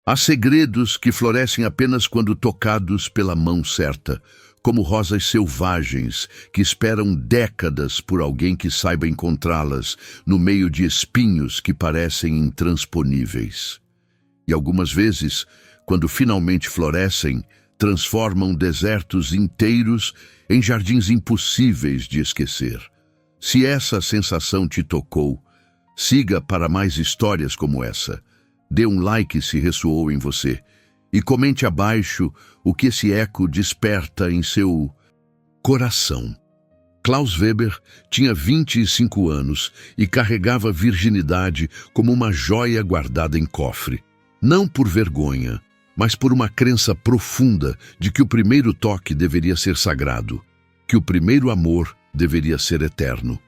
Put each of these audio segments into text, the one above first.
Há segredos que florescem apenas quando tocados pela mão certa, como rosas selvagens que esperam décadas por alguém que saiba encontrá-las no meio de espinhos que parecem intransponíveis. E algumas vezes, quando finalmente florescem, transformam desertos inteiros em jardins impossíveis de esquecer. Se essa sensação te tocou, siga para mais histórias como essa. Dê um like se ressoou em você e comente abaixo o que esse eco desperta em seu coração. Klaus Weber tinha 25 anos e carregava a virginidade como uma joia guardada em cofre. Não por vergonha, mas por uma crença profunda de que o primeiro toque deveria ser sagrado, que o primeiro amor deveria ser eterno.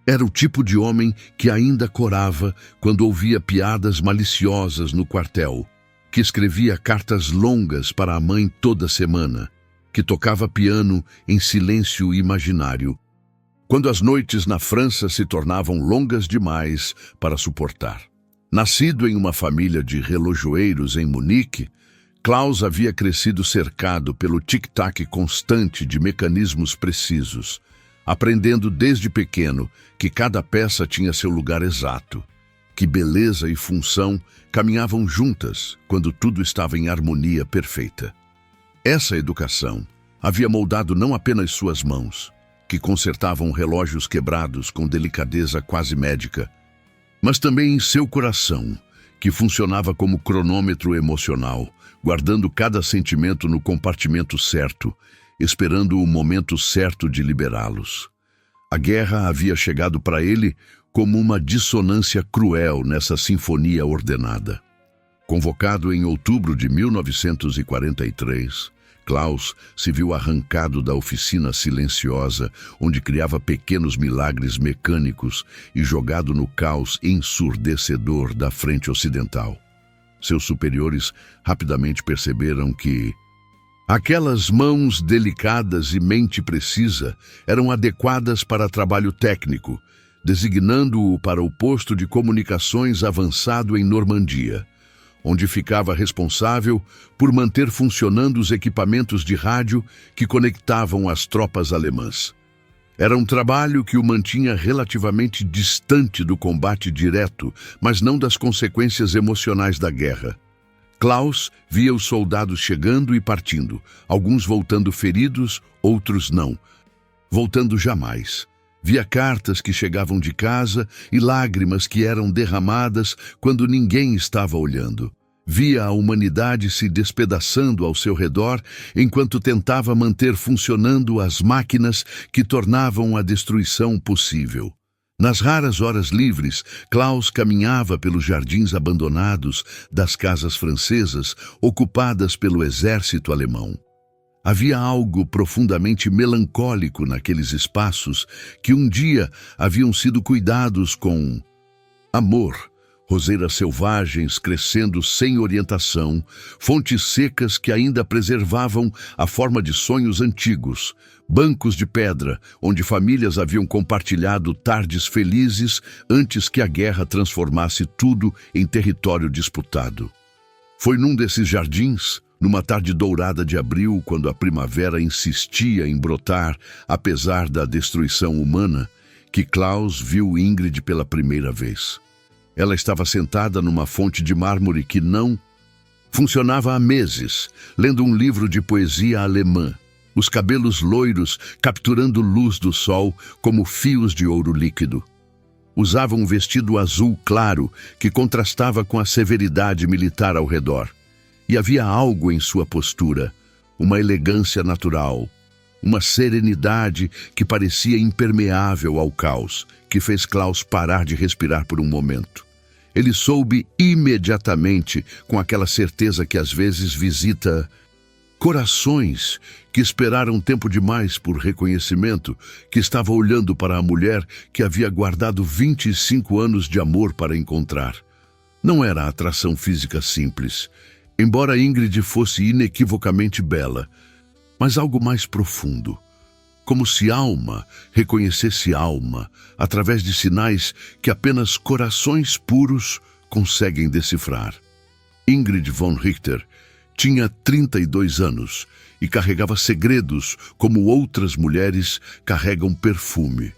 Era o tipo de homem que ainda corava quando ouvia piadas maliciosas no quartel, que escrevia cartas longas para a mãe toda semana, que tocava piano em silêncio imaginário, quando as noites na França se tornavam longas demais para suportar. Nascido em uma família de relojoeiros em Munique, Klaus havia crescido cercado pelo tic-tac constante de mecanismos precisos, aprendendo desde pequeno que cada peça tinha seu lugar exato, que beleza e função caminhavam juntas quando tudo estava em harmonia perfeita. Essa educação havia moldado não apenas suas mãos, que consertavam relógios quebrados com delicadeza quase médica, mas também em seu coração, que funcionava como cronômetro emocional, guardando cada sentimento no compartimento certo, esperando o momento certo de liberá-los. A guerra havia chegado para ele como uma dissonância cruel nessa sinfonia ordenada. Convocado em outubro de 1943, Klaus se viu arrancado da oficina silenciosa, onde criava pequenos milagres mecânicos, e jogado no caos ensurdecedor da frente ocidental. Seus superiores rapidamente perceberam que aquelas mãos delicadas e mente precisa eram adequadas para trabalho técnico, designando-o para o posto de comunicações avançado em Normandia, onde ficava responsável por manter funcionando os equipamentos de rádio que conectavam as tropas alemãs. Era um trabalho que o mantinha relativamente distante do combate direto, mas não das consequências emocionais da guerra. Klaus via os soldados chegando e partindo, alguns voltando feridos, outros não. Voltando jamais. Via cartas que chegavam de casa e lágrimas que eram derramadas quando ninguém estava olhando. Via a humanidade se despedaçando ao seu redor enquanto tentava manter funcionando as máquinas que tornavam a destruição possível. Nas raras horas livres, Klaus caminhava pelos jardins abandonados das casas francesas ocupadas pelo exército alemão. Havia algo profundamente melancólico naqueles espaços que um dia haviam sido cuidados com amor, roseiras selvagens crescendo sem orientação, fontes secas que ainda preservavam a forma de sonhos antigos, bancos de pedra onde famílias haviam compartilhado tardes felizes antes que a guerra transformasse tudo em território disputado. Foi num desses jardins, numa tarde dourada de abril, quando a primavera insistia em brotar, apesar da destruição humana, que Klaus viu Ingrid pela primeira vez. Ela estava sentada numa fonte de mármore que não funcionava há meses, lendo um livro de poesia alemã, os cabelos loiros capturando luz do sol como fios de ouro líquido. Usava um vestido azul claro que contrastava com a severidade militar ao redor. E havia algo em sua postura, uma elegância natural, uma serenidade que parecia impermeável ao caos, que fez Klaus parar de respirar por um momento. Ele soube imediatamente, com aquela certeza que às vezes visita corações que esperaram tempo demais por reconhecimento, que estava olhando para a mulher que havia guardado 25 anos de amor para encontrar. Não era atração física simples, embora Ingrid fosse inequivocamente bela, mas algo mais profundo, como se alma reconhecesse alma através de sinais que apenas corações puros conseguem decifrar. Ingrid von Richter tinha 32 anos e carregava segredos como outras mulheres carregam perfume.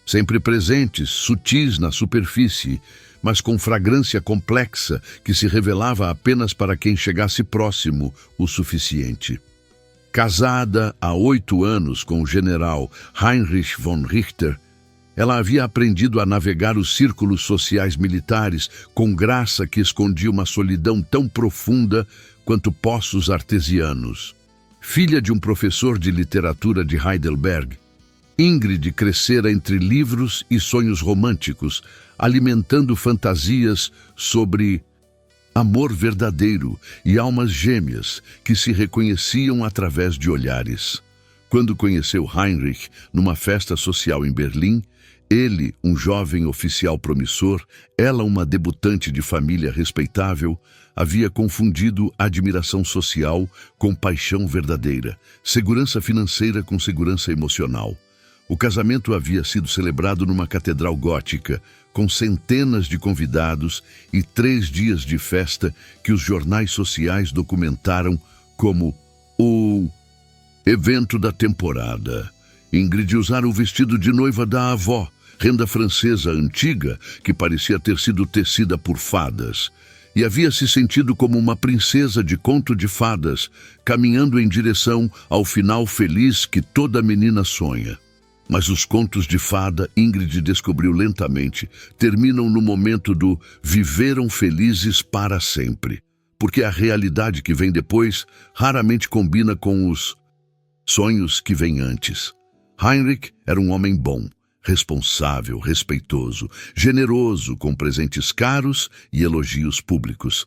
Sempre presentes, sutis na superfície, mas com fragrância complexa que se revelava apenas para quem chegasse próximo o suficiente. Casada há 8 anos com o general Heinrich von Richter, ela havia aprendido a navegar os círculos sociais militares com graça que escondia uma solidão tão profunda quanto poços artesianos. Filha de um professor de literatura de Heidelberg, Ingrid crescera entre livros e sonhos românticos, alimentando fantasias sobre amor verdadeiro e almas gêmeas que se reconheciam através de olhares. Quando conheceu Heinrich numa festa social em Berlim, ele, um jovem oficial promissor, ela uma debutante de família respeitável, havia confundido admiração social com paixão verdadeira, segurança financeira com segurança emocional. O casamento havia sido celebrado numa catedral gótica, com centenas de convidados e 3 dias de festa que os jornais sociais documentaram como o evento da temporada. Ingrid usara o vestido de noiva da avó, renda francesa antiga que parecia ter sido tecida por fadas, e havia se sentido como uma princesa de conto de fadas, caminhando em direção ao final feliz que toda menina sonha. Mas os contos de fada, Ingrid descobriu lentamente, terminam no momento do viveram felizes para sempre, porque a realidade que vem depois raramente combina com os sonhos que vêm antes. Heinrich era um homem bom, responsável, respeitoso, generoso, com presentes caros e elogios públicos.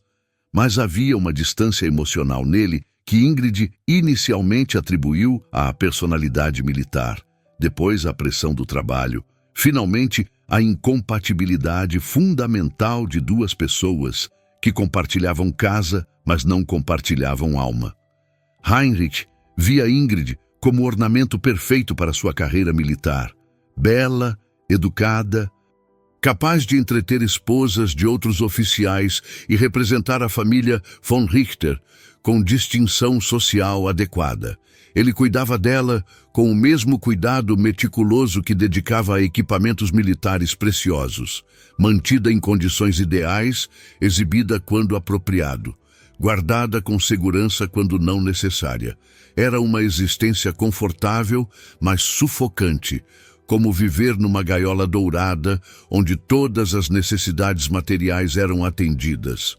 Mas havia uma distância emocional nele que Ingrid inicialmente atribuiu à personalidade militar. Depois, a pressão do trabalho. Finalmente, a incompatibilidade fundamental de 2 pessoas que compartilhavam casa, mas não compartilhavam alma. Heinrich via Ingrid como o ornamento perfeito para sua carreira militar. Bela, educada, capaz de entreter esposas de outros oficiais e representar a família von Richter com distinção social adequada. Ele cuidava dela com o mesmo cuidado meticuloso que dedicava a equipamentos militares preciosos, mantida em condições ideais, exibida quando apropriado, guardada com segurança quando não necessária. Era uma existência confortável, mas sufocante, como viver numa gaiola dourada, onde todas as necessidades materiais eram atendidas,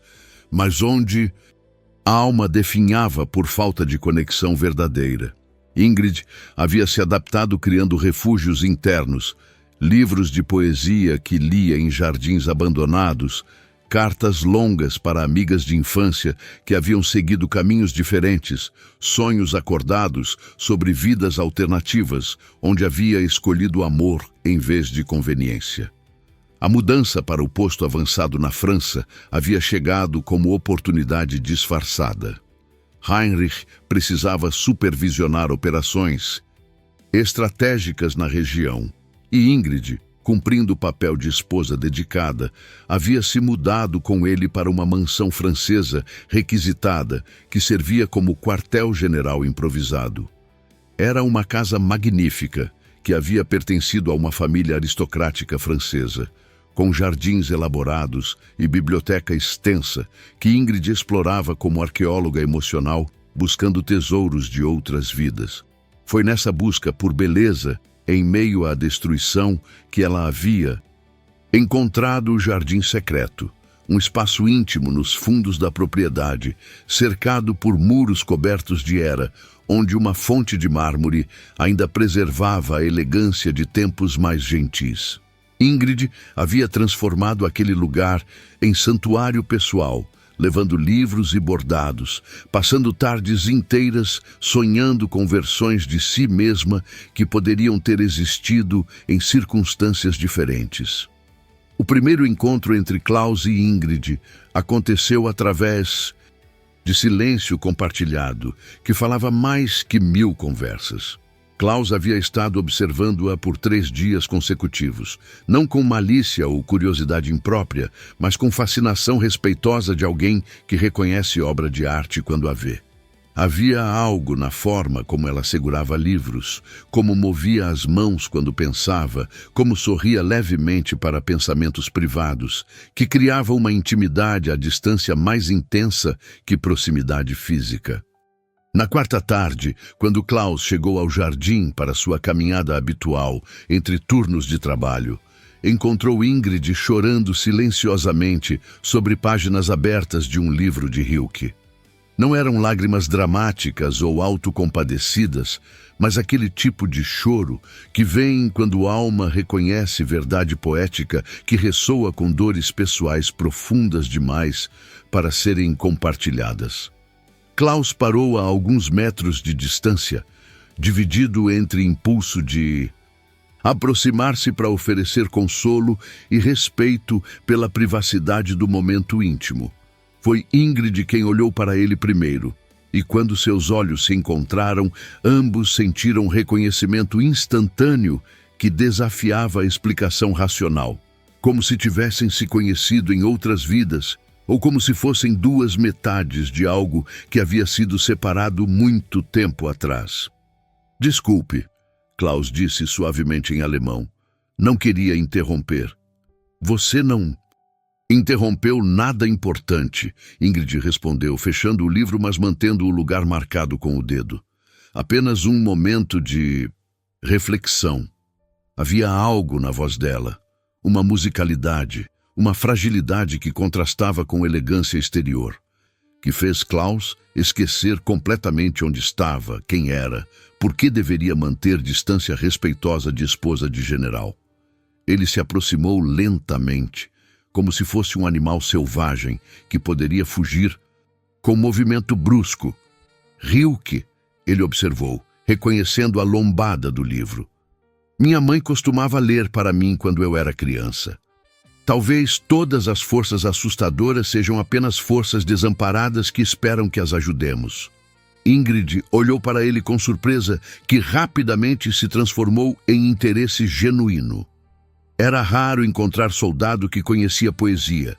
mas onde a alma definhava por falta de conexão verdadeira. Ingrid havia se adaptado criando refúgios internos, livros de poesia que lia em jardins abandonados, cartas longas para amigas de infância que haviam seguido caminhos diferentes, sonhos acordados sobre vidas alternativas, onde havia escolhido amor em vez de conveniência. A mudança para o posto avançado na França havia chegado como oportunidade disfarçada. Heinrich precisava supervisionar operações estratégicas na região, e Ingrid, cumprindo o papel de esposa dedicada, havia se mudado com ele para uma mansão francesa requisitada que servia como quartel-general improvisado. Era uma casa magnífica que havia pertencido a uma família aristocrática francesa, com jardins elaborados e biblioteca extensa que Ingrid explorava como arqueóloga emocional, buscando tesouros de outras vidas. Foi nessa busca por beleza, em meio à destruição, que ela havia encontrado o jardim secreto, um espaço íntimo nos fundos da propriedade, cercado por muros cobertos de era, onde uma fonte de mármore ainda preservava a elegância de tempos mais gentis. Ingrid havia transformado aquele lugar em santuário pessoal, levando livros e bordados, passando tardes inteiras sonhando com versões de si mesma que poderiam ter existido em circunstâncias diferentes. O primeiro encontro entre Klaus e Ingrid aconteceu através de silêncio compartilhado, que falava mais que 1000 conversas. Klaus havia estado observando-a por 3 dias consecutivos, não com malícia ou curiosidade imprópria, mas com fascinação respeitosa de alguém que reconhece obra de arte quando a vê. Havia algo na forma como ela segurava livros, como movia as mãos quando pensava, como sorria levemente para pensamentos privados, que criava uma intimidade à distância mais intensa que proximidade física. Na quarta tarde, quando Klaus chegou ao jardim para sua caminhada habitual entre turnos de trabalho, encontrou Ingrid chorando silenciosamente sobre páginas abertas de um livro de Rilke. Não eram lágrimas dramáticas ou autocompadecidas, mas aquele tipo de choro que vem quando a alma reconhece verdade poética que ressoa com dores pessoais profundas demais para serem compartilhadas. Klaus parou a alguns metros de distância, dividido entre impulso de aproximar-se para oferecer consolo e respeito pela privacidade do momento íntimo. Foi Ingrid quem olhou para ele primeiro, e quando seus olhos se encontraram, ambos sentiram um reconhecimento instantâneo que desafiava a explicação racional, como se tivessem se conhecido em outras vidas, ou como se fossem 2 metades de algo que havia sido separado muito tempo atrás. Desculpe, Klaus disse suavemente em alemão. Não queria interromper. Você não interrompeu nada importante, Ingrid respondeu, fechando o livro, mas mantendo o lugar marcado com o dedo. Apenas um momento de reflexão. Havia algo na voz dela, uma musicalidade, uma fragilidade que contrastava com elegância exterior, que fez Klaus esquecer completamente onde estava, quem era, por que deveria manter distância respeitosa de esposa de general. Ele se aproximou lentamente, como se fosse um animal selvagem que poderia fugir com movimento brusco. Rilke, ele observou, reconhecendo a lombada do livro. Minha mãe costumava ler para mim quando eu era criança. Talvez todas as forças assustadoras sejam apenas forças desamparadas que esperam que as ajudemos. Ingrid olhou para ele com surpresa que rapidamente se transformou em interesse genuíno. Era raro encontrar soldado que conhecia poesia.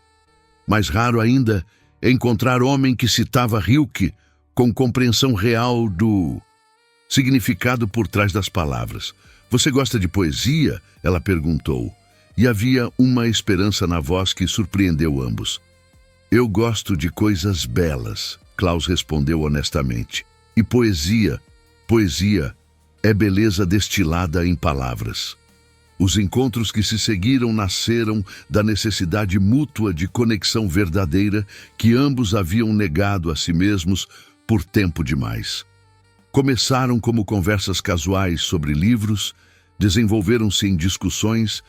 Mais raro ainda, encontrar homem que citava Rilke com compreensão real do significado por trás das palavras. Você gosta de poesia? Ela perguntou. E havia uma esperança na voz que surpreendeu ambos. Eu gosto de coisas belas, Klaus respondeu honestamente. E poesia é beleza destilada em palavras. Os encontros que se seguiram nasceram da necessidade mútua de conexão verdadeira que ambos haviam negado a si mesmos por tempo demais. Começaram como conversas casuais sobre livros, desenvolveram-se em discussões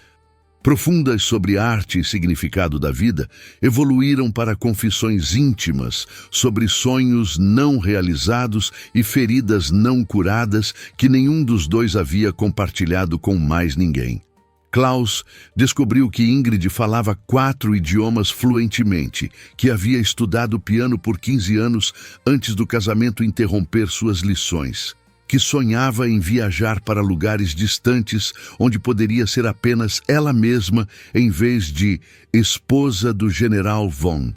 profundas sobre arte e significado da vida, evoluíram para confissões íntimas sobre sonhos não realizados e feridas não curadas que nenhum dos dois havia compartilhado com mais ninguém. Klaus descobriu que Ingrid falava 4 idiomas fluentemente, que havia estudado piano por 15 anos antes do casamento interromper suas lições, que sonhava em viajar para lugares distantes onde poderia ser apenas ela mesma em vez de esposa do general von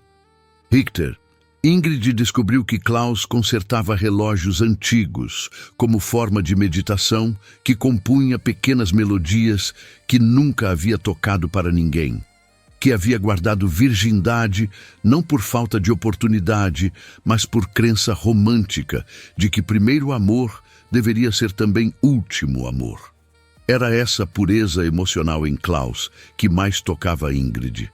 Richter. Ingrid descobriu que Klaus consertava relógios antigos como forma de meditação, que compunha pequenas melodias que nunca havia tocado para ninguém, que havia guardado virgindade não por falta de oportunidade, mas por crença romântica de que primeiro amor deveria ser também último amor. Era essa pureza emocional em Klaus que mais tocava Ingrid.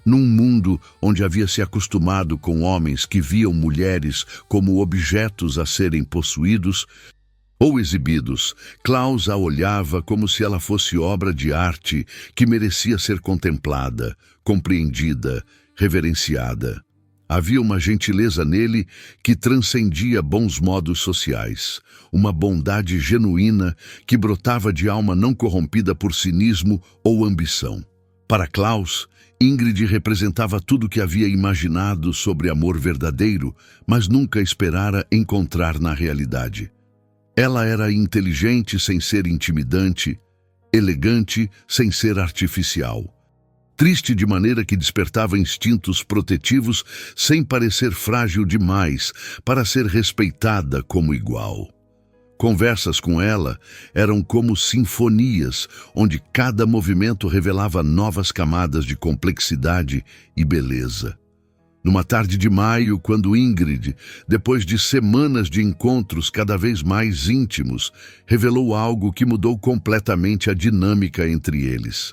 Num mundo onde havia se acostumado com homens que viam mulheres como objetos a serem possuídos ou exibidos, Klaus a olhava como se ela fosse obra de arte que merecia ser contemplada, compreendida, reverenciada. Havia uma gentileza nele que transcendia bons modos sociais, uma bondade genuína que brotava de alma não corrompida por cinismo ou ambição. Para Klaus, Ingrid representava tudo o que havia imaginado sobre amor verdadeiro, mas nunca esperara encontrar na realidade. Ela era inteligente sem ser intimidante, elegante sem ser artificial. Triste de maneira que despertava instintos protetivos sem parecer frágil demais para ser respeitada como igual. Conversas com ela eram como sinfonias, onde cada movimento revelava novas camadas de complexidade e beleza. Numa tarde de maio, quando Ingrid, depois de semanas de encontros cada vez mais íntimos, revelou algo que mudou completamente a dinâmica entre eles.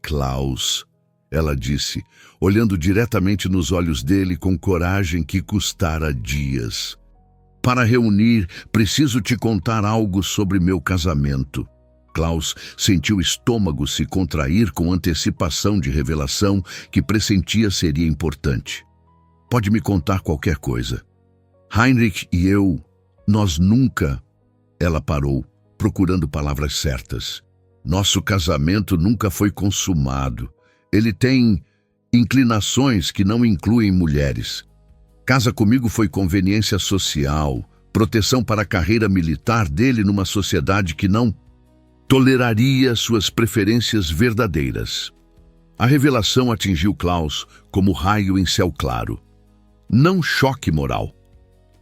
Klaus, ela disse, olhando diretamente nos olhos dele com coragem que custara dias. Para reunir, preciso te contar algo sobre meu casamento. Klaus sentiu o estômago se contrair com antecipação de revelação que pressentia seria importante. Pode me contar qualquer coisa. Heinrich e eu, nós nunca... Ela parou, procurando palavras certas. Nosso casamento nunca foi consumado. Ele tem inclinações que não incluem mulheres. Casa comigo foi conveniência social, proteção para a carreira militar dele numa sociedade que não toleraria suas preferências verdadeiras. A revelação atingiu Klaus como raio em céu claro. Não choque moral.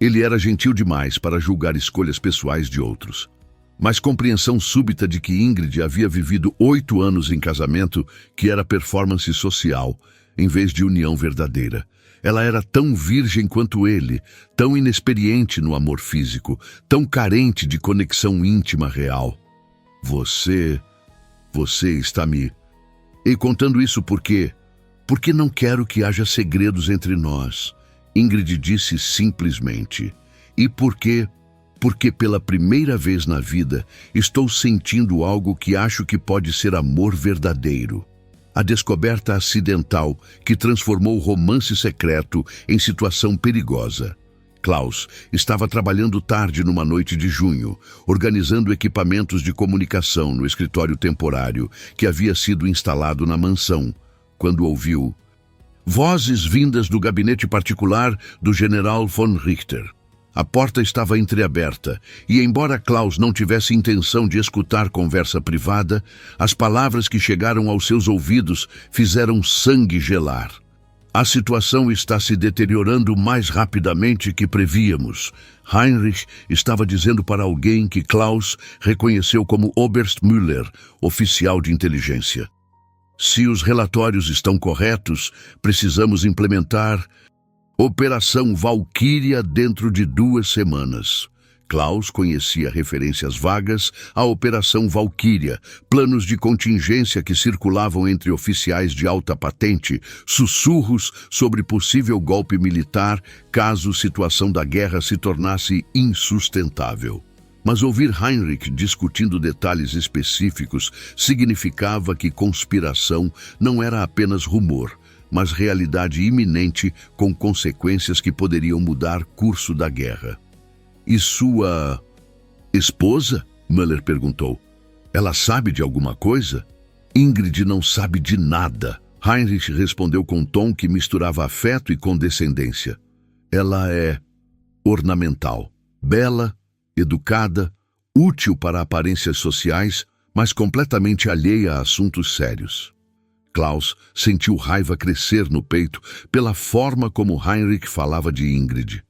Ele era gentil demais para julgar escolhas pessoais de outros. Mas compreensão súbita de que Ingrid havia vivido 8 anos em casamento que era performance social, em vez de união verdadeira. Ela era tão virgem quanto ele, tão inexperiente no amor físico, tão carente de conexão íntima real. Você está me... E contando isso por quê? Porque não quero que haja segredos entre nós. Ingrid disse simplesmente. E por quê? Porque pela primeira vez na vida estou sentindo algo que acho que pode ser amor verdadeiro. A descoberta acidental que transformou o romance secreto em situação perigosa. Klaus estava trabalhando tarde numa noite de junho, organizando equipamentos de comunicação no escritório temporário que havia sido instalado na mansão, quando ouviu vozes vindas do gabinete particular do general von Richter. A porta estava entreaberta e, embora Klaus não tivesse intenção de escutar conversa privada, as palavras que chegaram aos seus ouvidos fizeram sangue gelar. A situação está se deteriorando mais rapidamente que prevíamos. Heinrich estava dizendo para alguém que Klaus reconheceu como Oberst Müller, oficial de inteligência. Se os relatórios estão corretos, precisamos implementar Operação Valquíria dentro de 2 semanas. Klaus conhecia referências vagas à Operação Valquíria, planos de contingência que circulavam entre oficiais de alta patente, sussurros sobre possível golpe militar caso a situação da guerra se tornasse insustentável. Mas ouvir Heinrich discutindo detalhes específicos significava que conspiração não era apenas rumor, mas realidade iminente com consequências que poderiam mudar curso da guerra. E sua esposa? Müller perguntou. Ela sabe de alguma coisa? Ingrid não sabe de nada. Heinrich respondeu com um tom que misturava afeto e condescendência. Ela é ornamental, bela, educada, útil para aparências sociais, mas completamente alheia a assuntos sérios. Klaus sentiu raiva crescer no peito pela forma como Heinrich falava de Ingrid.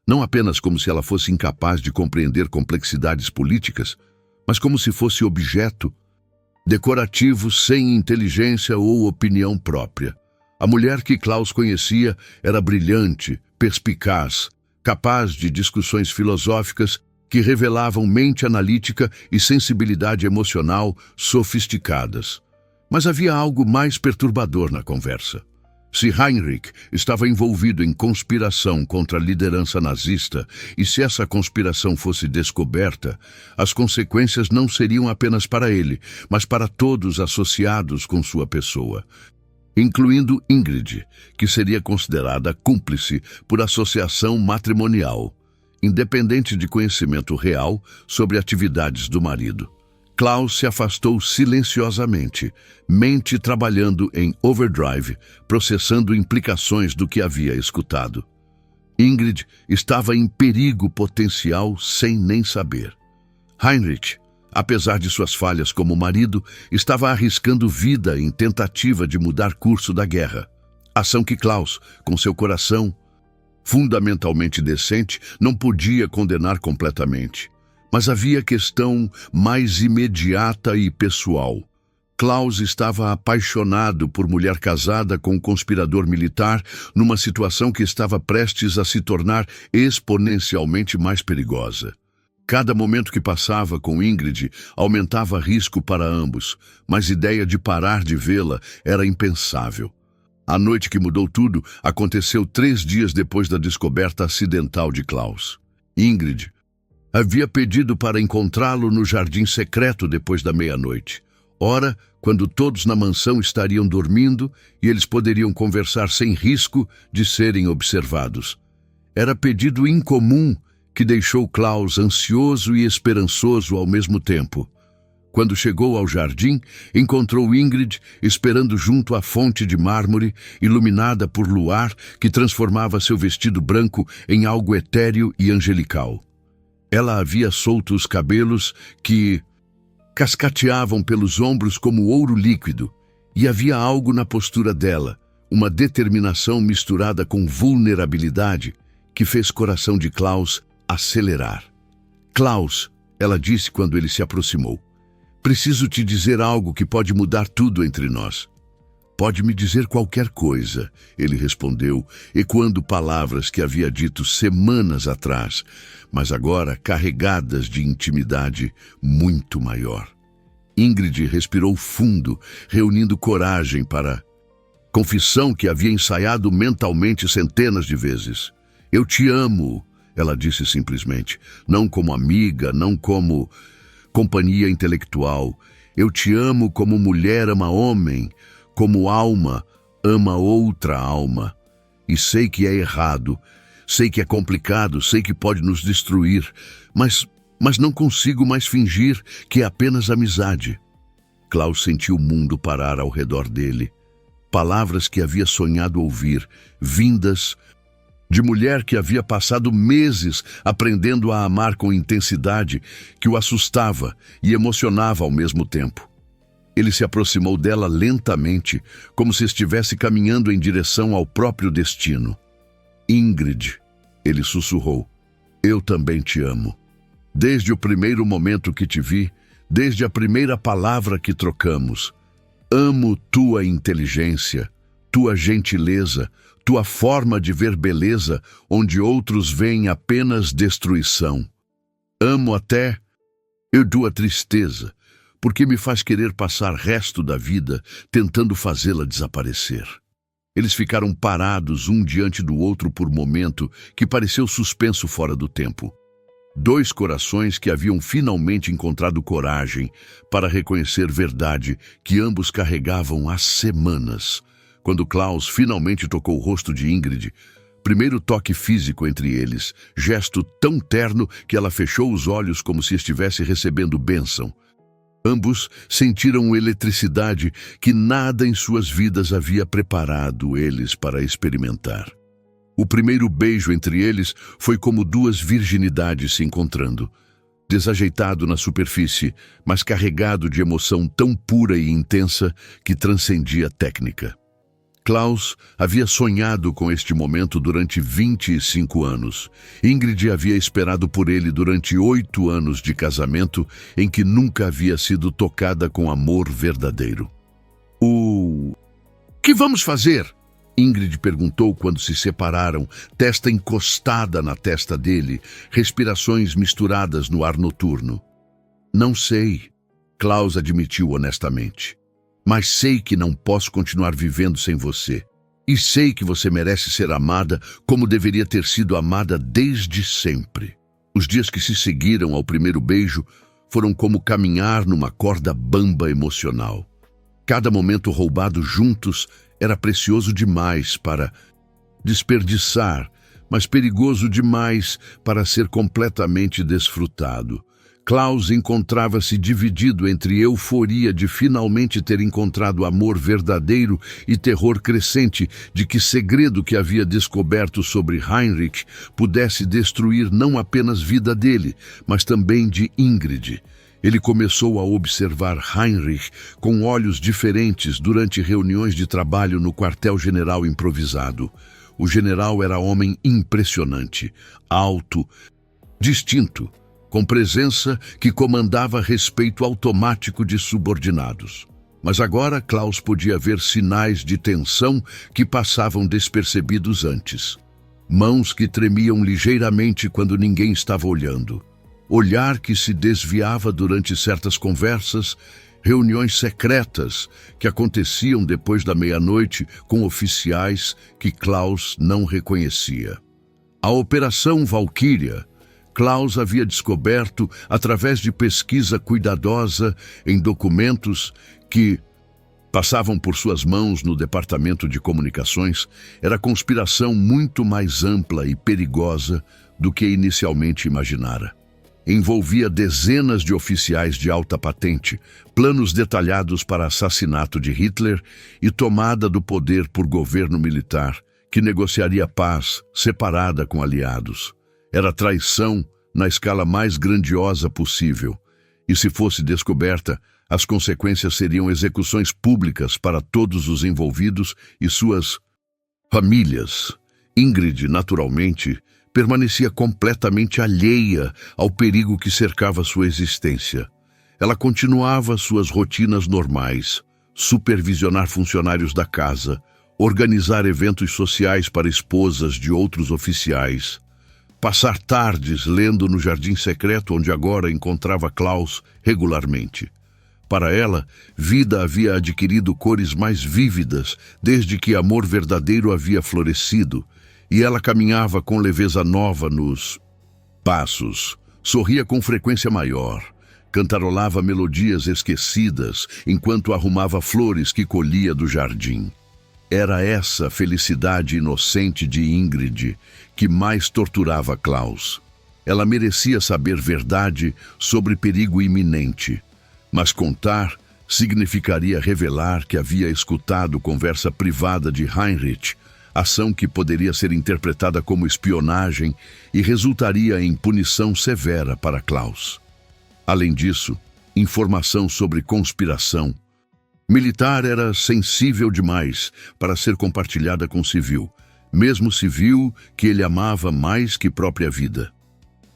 Não apenas como se ela fosse incapaz de compreender complexidades políticas, mas como se fosse objeto decorativo sem inteligência ou opinião própria. A mulher que Klaus conhecia era brilhante, perspicaz, capaz de discussões filosóficas que revelavam mente analítica e sensibilidade emocional sofisticadas. Mas havia algo mais perturbador na conversa. Se Heinrich estava envolvido em conspiração contra a liderança nazista e se essa conspiração fosse descoberta, as consequências não seriam apenas para ele, mas para todos associados com sua pessoa, incluindo Ingrid, que seria considerada cúmplice por associação matrimonial, independente de conhecimento real sobre atividades do marido. Klaus se afastou silenciosamente, mente trabalhando em overdrive, processando implicações do que havia escutado. Ingrid estava em perigo potencial sem nem saber. Heinrich, apesar de suas falhas como marido, estava arriscando vida em tentativa de mudar curso da guerra. Ação que Klaus, com seu coração fundamentalmente decente, não podia condenar completamente. Mas havia questão mais imediata e pessoal. Klaus estava apaixonado por mulher casada com um conspirador militar numa situação que estava prestes a se tornar exponencialmente mais perigosa. Cada momento que passava com Ingrid aumentava risco para ambos, mas a ideia de parar de vê-la era impensável. A noite que mudou tudo aconteceu 3 dias depois da descoberta acidental de Klaus. Ingrid havia pedido para encontrá-lo no jardim secreto depois da meia-noite. Ora, quando todos na mansão estariam dormindo e eles poderiam conversar sem risco de serem observados. Era pedido incomum que deixou Klaus ansioso e esperançoso ao mesmo tempo. Quando chegou ao jardim, encontrou Ingrid esperando junto à fonte de mármore, iluminada por luar que transformava seu vestido branco em algo etéreo e angelical. Ela havia solto os cabelos que cascateavam pelos ombros como ouro líquido, e havia algo na postura dela, uma determinação misturada com vulnerabilidade, que fez o coração de Klaus acelerar. Klaus, ela disse quando ele se aproximou, preciso te dizer algo que pode mudar tudo entre nós. Pode me dizer qualquer coisa, ele respondeu, ecoando palavras que havia dito semanas atrás, mas agora carregadas de intimidade muito maior. Ingrid respirou fundo, reunindo coragem para confissão que havia ensaiado mentalmente centenas de vezes. Eu te amo, ela disse simplesmente, não como amiga, não como companhia intelectual. Eu te amo como mulher ama homem, como alma ama outra alma. E sei que é errado, sei que é complicado, sei que pode nos destruir, mas não consigo mais fingir que é apenas amizade. Klaus sentiu o mundo parar ao redor dele. Palavras que havia sonhado ouvir, vindas de mulher que havia passado meses aprendendo a amar com intensidade, que o assustava e emocionava ao mesmo tempo. Ele se aproximou dela lentamente, como se estivesse caminhando em direção ao próprio destino. Ingrid, ele sussurrou, eu também te amo. Desde o primeiro momento que te vi, desde a primeira palavra que trocamos. Amo tua inteligência, tua gentileza, tua forma de ver beleza onde outros veem apenas destruição. Amo até tua tristeza, porque me faz querer passar o resto da vida tentando fazê-la desaparecer. Eles ficaram parados um diante do outro por momento que pareceu suspenso fora do tempo. 2 corações que haviam finalmente encontrado coragem para reconhecer verdade que ambos carregavam há semanas. Quando Klaus finalmente tocou o rosto de Ingrid, primeiro toque físico entre eles, gesto tão terno que ela fechou os olhos como se estivesse recebendo bênção. Ambos sentiram eletricidade que nada em suas vidas havia preparado eles para experimentar. O primeiro beijo entre eles foi como 2 virginidades se encontrando. Desajeitado na superfície, mas carregado de emoção tão pura e intensa que transcendia a técnica. Klaus havia sonhado com este momento durante 25 anos. Ingrid havia esperado por ele durante 8 anos de casamento em que nunca havia sido tocada com amor verdadeiro. Que vamos fazer? Ingrid perguntou quando se separaram, testa encostada na testa dele, respirações misturadas no ar noturno. Não sei, Klaus admitiu honestamente. Mas sei que não posso continuar vivendo sem você. E sei que você merece ser amada como deveria ter sido amada desde sempre. Os dias que se seguiram ao primeiro beijo foram como caminhar numa corda bamba emocional. Cada momento roubado juntos era precioso demais para desperdiçar, mas perigoso demais para ser completamente desfrutado. Klaus encontrava-se dividido entre euforia de finalmente ter encontrado amor verdadeiro e terror crescente de que segredo que havia descoberto sobre Heinrich pudesse destruir não apenas a vida dele, mas também de Ingrid. Ele começou a observar Heinrich com olhos diferentes durante reuniões de trabalho no quartel-general improvisado. O general era homem impressionante, alto, distinto, com presença que comandava respeito automático de subordinados. Mas agora Klaus podia ver sinais de tensão que passavam despercebidos antes. Mãos que tremiam ligeiramente quando ninguém estava olhando. Olhar que se desviava durante certas conversas, reuniões secretas que aconteciam depois da meia-noite com oficiais que Klaus não reconhecia. A Operação Valkyria, Klaus havia descoberto, através de pesquisa cuidadosa em documentos que passavam por suas mãos no Departamento de Comunicações, era conspiração muito mais ampla e perigosa do que inicialmente imaginara. Envolvia dezenas de oficiais de alta patente, planos detalhados para assassinato de Hitler e tomada do poder por governo militar, que negociaria paz separada com aliados. Era traição na escala mais grandiosa possível, e se fosse descoberta, as consequências seriam execuções públicas para todos os envolvidos e suas famílias. Ingrid, naturalmente, permanecia completamente alheia ao perigo que cercava sua existência. Ela continuava suas rotinas normais, supervisionar funcionários da casa, organizar eventos sociais para esposas de outros oficiais, passar tardes lendo no jardim secreto onde agora encontrava Klaus regularmente. Para ela, vida havia adquirido cores mais vívidas desde que amor verdadeiro havia florescido, e ela caminhava com leveza nova nos passos, sorria com frequência maior, cantarolava melodias esquecidas enquanto arrumava flores que colhia do jardim. Era essa felicidade inocente de Ingrid que mais torturava Klaus. Ela merecia saber verdade sobre perigo iminente, mas contar significaria revelar que havia escutado conversa privada de Heinrich, ação que poderia ser interpretada como espionagem e resultaria em punição severa para Klaus. Além disso, informação sobre conspiração militar era sensível demais para ser compartilhada com civil, mesmo civil que ele amava mais que própria vida.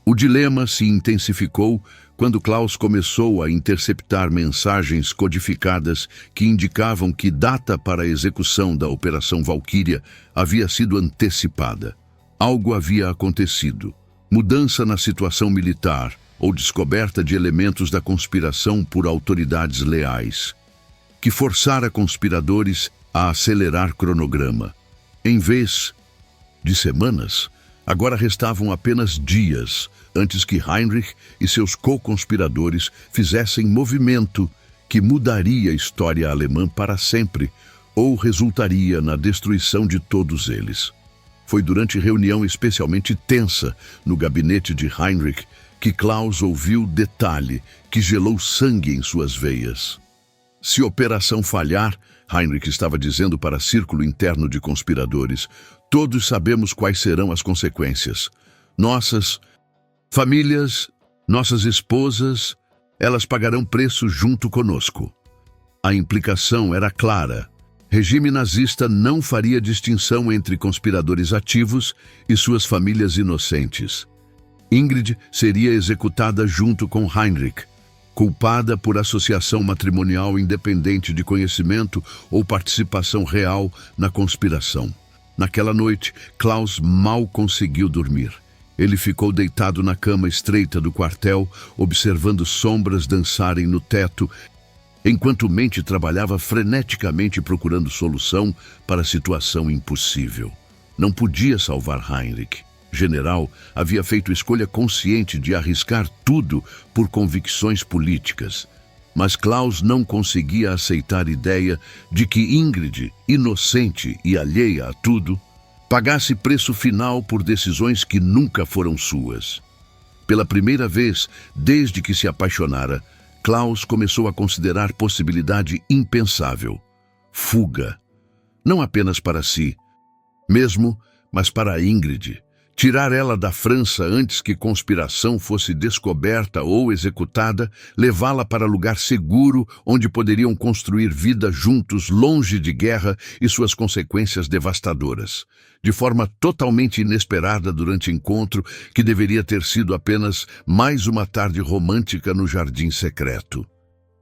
O dilema se intensificou quando Klaus começou a interceptar mensagens codificadas que indicavam que data para a execução da Operação Valkyria havia sido antecipada. Algo havia acontecido. Mudança na situação militar ou descoberta de elementos da conspiração por autoridades leais, que forçara conspiradores a acelerar cronograma. Em vez de semanas, agora restavam apenas dias antes que Heinrich e seus co-conspiradores fizessem movimento que mudaria a história alemã para sempre ou resultaria na destruição de todos eles. Foi durante reunião especialmente tensa no gabinete de Heinrich que Klaus ouviu detalhe que gelou sangue em suas veias. Se a operação falhar, Heinrich estava dizendo para o círculo interno de conspiradores, todos sabemos quais serão as consequências. Nossas famílias, nossas esposas, elas pagarão preço junto conosco. A implicação era clara. Regime nazista não faria distinção entre conspiradores ativos e suas famílias inocentes. Ingrid seria executada junto com Heinrich, culpada por associação matrimonial independente de conhecimento ou participação real na conspiração. Naquela noite, Klaus mal conseguiu dormir. Ele ficou deitado na cama estreita do quartel, observando sombras dançarem no teto, enquanto mente trabalhava freneticamente procurando solução para a situação impossível. Não podia salvar Heinrich. General havia feito escolha consciente de arriscar tudo por convicções políticas. Mas Klaus não conseguia aceitar a ideia de que Ingrid, inocente e alheia a tudo, pagasse preço final por decisões que nunca foram suas. Pela primeira vez desde que se apaixonara, Klaus começou a considerar possibilidade impensável: fuga. Não apenas para si mesmo, mas para Ingrid. Tirar ela da França antes que conspiração fosse descoberta ou executada, levá-la para lugar seguro onde poderiam construir vida juntos, longe de guerra e suas consequências devastadoras. De forma totalmente inesperada durante o encontro, que deveria ter sido apenas mais uma tarde romântica no jardim secreto.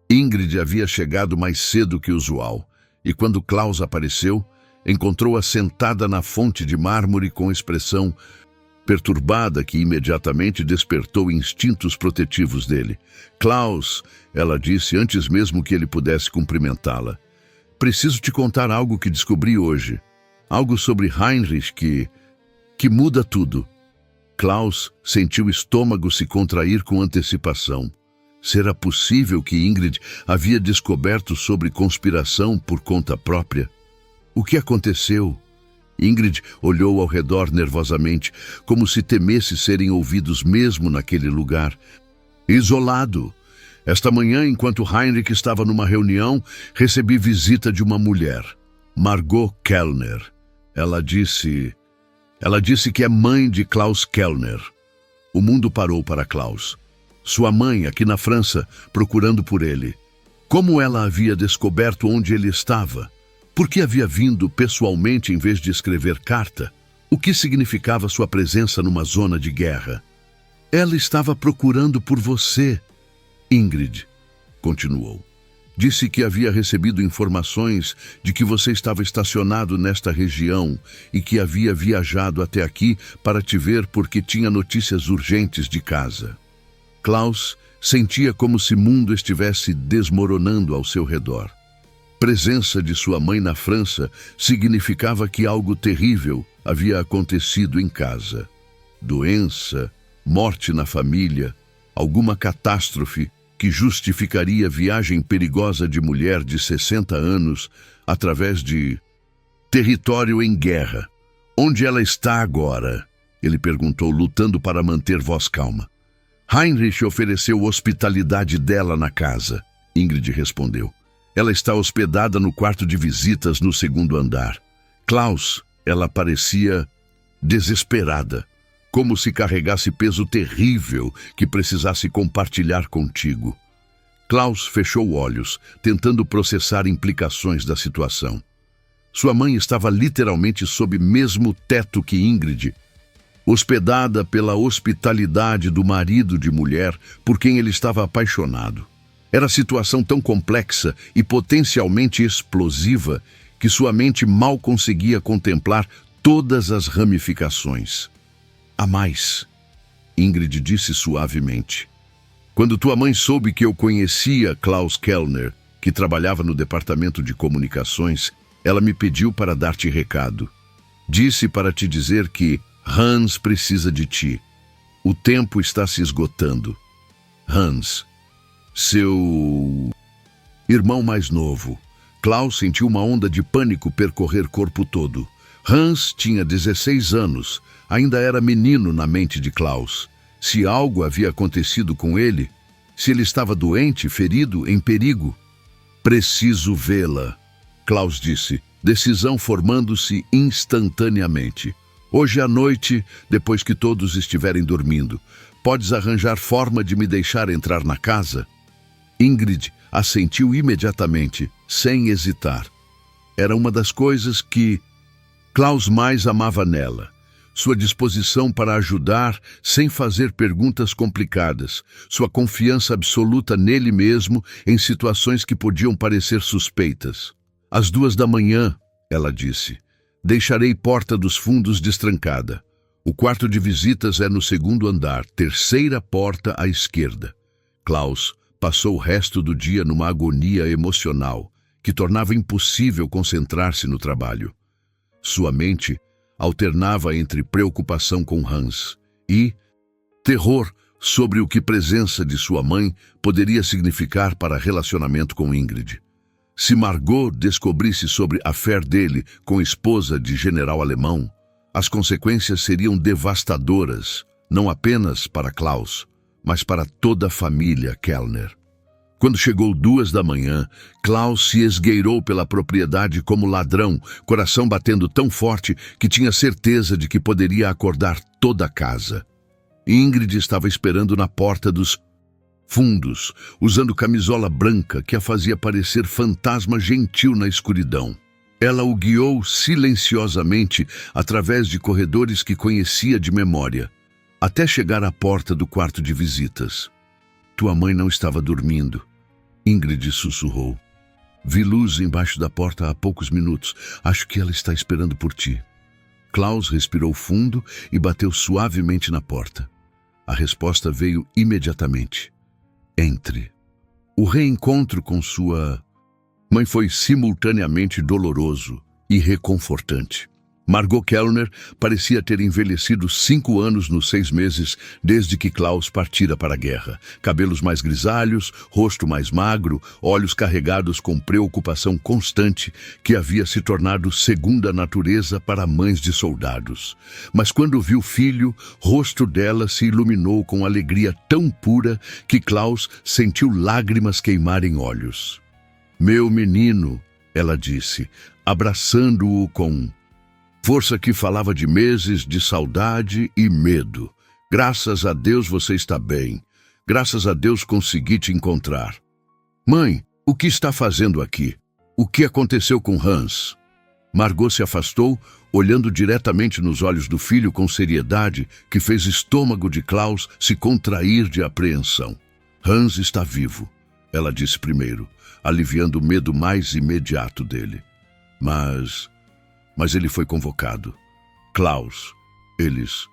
Ingrid havia chegado mais cedo que o usual, e quando Klaus apareceu, encontrou-a sentada na fonte de mármore com expressão perturbada que imediatamente despertou instintos protetivos dele. Klaus, ela disse antes mesmo que ele pudesse cumprimentá-la. Preciso te contar algo que descobri hoje. Algo sobre Heinrich que muda tudo. Klaus sentiu o estômago se contrair com antecipação. Será possível que Ingrid havia descoberto sobre conspiração por conta própria? O que aconteceu? Ingrid olhou ao redor nervosamente, como se temesse serem ouvidos mesmo naquele lugar. Isolado. Esta manhã, enquanto Heinrich estava numa reunião, recebi visita de uma mulher, Margot Kellner. Ela disse que é mãe de Klaus Kellner. O mundo parou para Klaus. Sua mãe, aqui na França, procurando por ele. Como ela havia descoberto onde ele estava? Por que havia vindo pessoalmente em vez de escrever carta? O que significava sua presença numa zona de guerra? Ela estava procurando por você, Ingrid, continuou. Disse que havia recebido informações de que você estava estacionado nesta região e que havia viajado até aqui para te ver porque tinha notícias urgentes de casa. Klaus sentia como se o mundo estivesse desmoronando ao seu redor. Presença de sua mãe na França significava que algo terrível havia acontecido em casa. Doença, morte na família, alguma catástrofe que justificaria viagem perigosa de mulher de 60 anos através de território em guerra. Onde ela está agora? Ele perguntou, lutando para manter voz calma. Heinrich ofereceu hospitalidade dela na casa, Ingrid respondeu. Ela está hospedada no quarto de visitas no segundo andar. Klaus, ela parecia desesperada, como se carregasse peso terrível que precisasse compartilhar contigo. Klaus fechou olhos, tentando processar implicações da situação. Sua mãe estava literalmente sob o mesmo teto que Ingrid, hospedada pela hospitalidade do marido de mulher por quem ele estava apaixonado. Era situação tão complexa e potencialmente explosiva que sua mente mal conseguia contemplar todas as ramificações. Há mais, Ingrid disse suavemente. Quando tua mãe soube que eu conhecia Klaus Kellner, que trabalhava no departamento de comunicações, ela me pediu para dar-te recado. Disse para te dizer que Hans precisa de ti. O tempo está se esgotando. Hans, seu irmão mais novo. Klaus sentiu uma onda de pânico percorrer corpo todo. Hans tinha 16 anos, ainda era menino na mente de Klaus. Se algo havia acontecido com ele, se ele estava doente, ferido, em perigo. Preciso vê-la, Klaus disse, decisão formando-se instantaneamente. Hoje à noite, depois que todos estiverem dormindo, podes arranjar forma de me deixar entrar na casa? Ingrid assentiu imediatamente, sem hesitar. Era uma das coisas que Klaus mais amava nela. Sua disposição para ajudar sem fazer perguntas complicadas, sua confiança absoluta nele mesmo em situações que podiam parecer suspeitas. Às 2 da manhã, ela disse, deixarei porta dos fundos destrancada. O quarto de visitas é no segundo andar, terceira porta à esquerda. Klaus passou o resto do dia numa agonia emocional que tornava impossível concentrar-se no trabalho. Sua mente alternava entre preocupação com Hans e terror sobre o que a presença de sua mãe poderia significar para relacionamento com Ingrid. Se Margot descobrisse sobre a fé dele com a esposa de general alemão, as consequências seriam devastadoras, não apenas para Klaus, mas para toda a família Kellner. Quando chegou 2 da manhã, Klaus se esgueirou pela propriedade como ladrão, coração batendo tão forte que tinha certeza de que poderia acordar toda a casa. Ingrid estava esperando na porta dos fundos, usando camisola branca que a fazia parecer fantasma gentil na escuridão. Ela o guiou silenciosamente através de corredores que conhecia de memória, até chegar à porta do quarto de visitas. Tua mãe não estava dormindo, Ingrid sussurrou. Vi luz embaixo da porta há poucos minutos. Acho que ela está esperando por ti. Klaus respirou fundo e bateu suavemente na porta. A resposta veio imediatamente. Entre. O reencontro com sua mãe foi simultaneamente doloroso e reconfortante. Margot Kellner parecia ter envelhecido 5 anos nos 6 meses desde que Klaus partira para a guerra. Cabelos mais grisalhos, rosto mais magro, olhos carregados com preocupação constante que havia se tornado segunda natureza para mães de soldados. Mas quando viu o filho, o rosto dela se iluminou com alegria tão pura que Klaus sentiu lágrimas queimarem olhos. Meu menino, ela disse, abraçando-o com força que falava de meses de saudade e medo. Graças a Deus você está bem. Graças a Deus consegui te encontrar. Mãe, o que está fazendo aqui? O que aconteceu com Hans? Margot se afastou, olhando diretamente nos olhos do filho com seriedade que fez o estômago de Klaus se contrair de apreensão. Hans está vivo, ela disse primeiro, aliviando o medo mais imediato dele. Mas ele foi convocado. Klaus, eles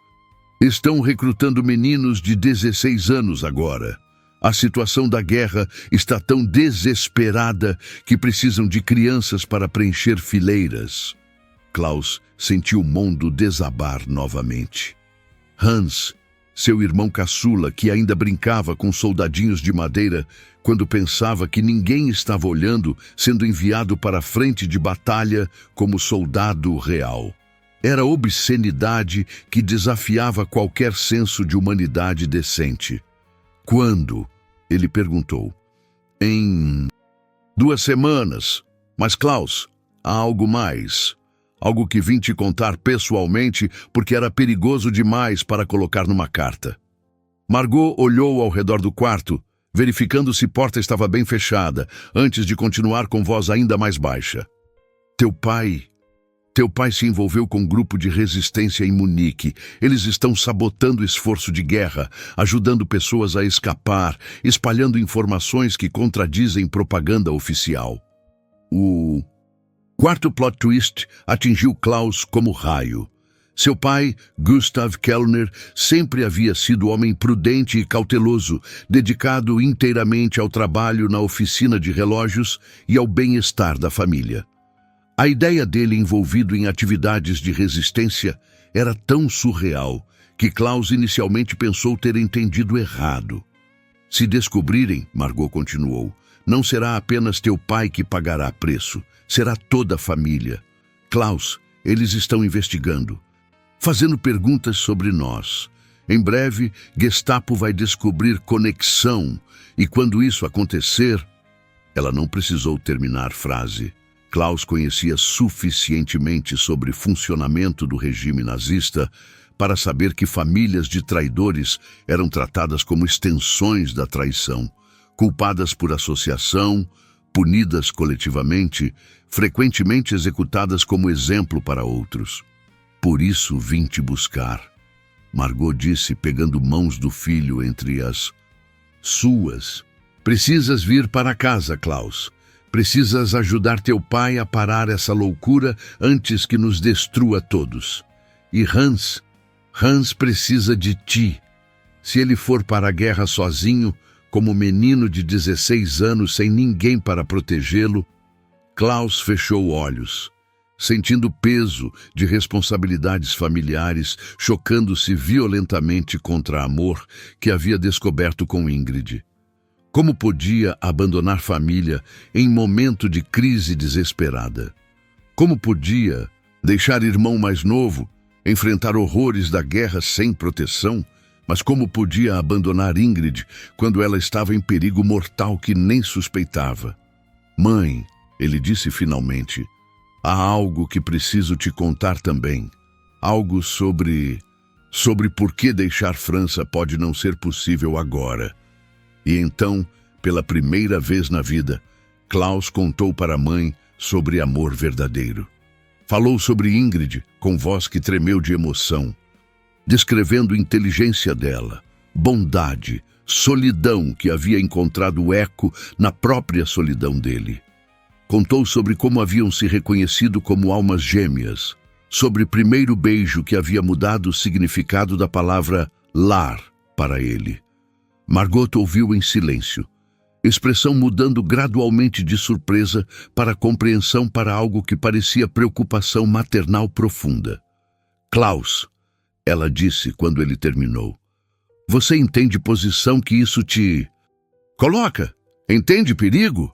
estão recrutando meninos de 16 anos agora. A situação da guerra está tão desesperada que precisam de crianças para preencher fileiras. Klaus sentiu o mundo desabar novamente. Hans, seu irmão caçula, que ainda brincava com soldadinhos de madeira quando pensava que ninguém estava olhando, sendo enviado para a frente de batalha como soldado real. Era obscenidade que desafiava qualquer senso de humanidade decente. Quando? Ele perguntou. Em 2 semanas. Mas, Klaus, há algo mais. Algo que vim te contar pessoalmente porque era perigoso demais para colocar numa carta. Margot olhou ao redor do quarto, verificando se a porta estava bem fechada, antes de continuar com voz ainda mais baixa. Teu pai se envolveu com um grupo de resistência em Munique. Eles estão sabotando o esforço de guerra, ajudando pessoas a escapar, espalhando informações que contradizem propaganda oficial. O quarto plot twist atingiu Klaus como raio. Seu pai, Gustav Kellner, sempre havia sido homem prudente e cauteloso, dedicado inteiramente ao trabalho na oficina de relógios e ao bem-estar da família. A ideia dele envolvido em atividades de resistência era tão surreal que Klaus inicialmente pensou ter entendido errado. Se descobrirem, Margot continuou, não será apenas teu pai que pagará preço, será toda a família. Klaus, eles estão investigando, fazendo perguntas sobre nós. Em breve, Gestapo vai descobrir conexão, e quando isso acontecer... Ela não precisou terminar a frase. Klaus conhecia suficientemente sobre o funcionamento do regime nazista para saber que famílias de traidores eram tratadas como extensões da traição, culpadas por associação, punidas coletivamente, frequentemente executadas como exemplo para outros. Por isso vim te buscar, Margot disse, pegando mãos do filho entre as suas. Precisas vir para casa, Klaus. Precisas ajudar teu pai a parar essa loucura antes que nos destrua todos. E Hans precisa de ti. Se ele for para a guerra sozinho, como menino de 16 anos sem ninguém para protegê-lo, Klaus fechou olhos, sentindo o peso de responsabilidades familiares, chocando-se violentamente contra o amor que havia descoberto com Ingrid. Como podia abandonar família em momento de crise desesperada? Como podia deixar irmão mais novo enfrentar horrores da guerra sem proteção, Mas como podia abandonar Ingrid quando ela estava em perigo mortal que nem suspeitava? Mãe, ele disse finalmente, há algo que preciso te contar também. Algo sobre por que deixar França pode não ser possível agora. E então, pela primeira vez na vida, Klaus contou para a mãe sobre amor verdadeiro. Falou sobre Ingrid com voz que tremeu de emoção, descrevendo a inteligência dela, bondade, solidão que havia encontrado eco na própria solidão dele. Contou sobre como haviam se reconhecido como almas gêmeas, sobre o primeiro beijo que havia mudado o significado da palavra lar para ele. Margot ouviu em silêncio, expressão mudando gradualmente de surpresa para compreensão para algo que parecia preocupação maternal profunda. Klaus, ela disse quando ele terminou, você entende posição que isso te coloca? Entende perigo?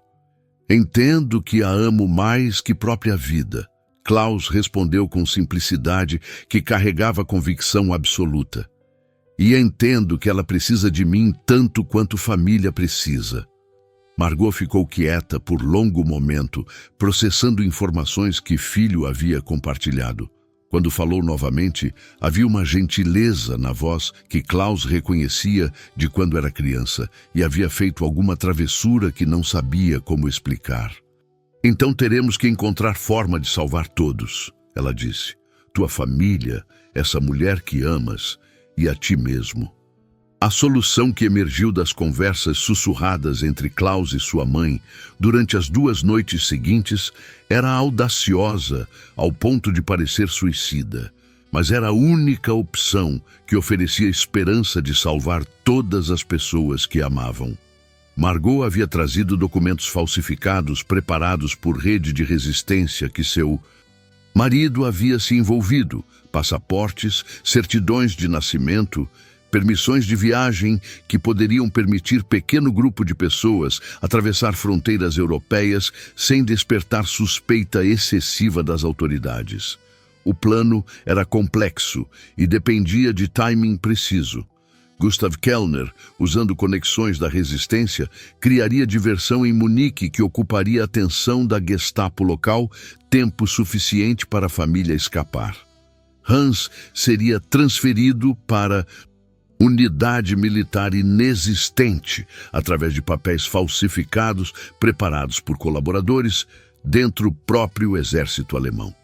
Entendo que a amo mais que própria vida. Klaus respondeu com simplicidade que carregava convicção absoluta. E entendo que ela precisa de mim tanto quanto família precisa. Margot ficou quieta por longo momento, processando informações que filho havia compartilhado. Quando falou novamente, havia uma gentileza na voz que Klaus reconhecia de quando era criança e havia feito alguma travessura que não sabia como explicar. Então teremos que encontrar forma de salvar todos, ela disse. Tua família, essa mulher que amas e a ti mesmo. A solução que emergiu das conversas sussurradas entre Klaus e sua mãe durante as 2 noites seguintes era audaciosa ao ponto de parecer suicida, mas era a única opção que oferecia esperança de salvar todas as pessoas que amavam. Margot havia trazido documentos falsificados preparados por rede de resistência que seu marido havia se envolvido, passaportes, certidões de nascimento, permissões de viagem que poderiam permitir pequeno grupo de pessoas atravessar fronteiras europeias sem despertar suspeita excessiva das autoridades. O plano era complexo e dependia de timing preciso. Gustav Kellner, usando conexões da resistência, criaria diversão em Munique que ocuparia a atenção da Gestapo local, tempo suficiente para a família escapar. Hans seria transferido para unidade militar inexistente, através de papéis falsificados preparados por colaboradores dentro do próprio exército alemão.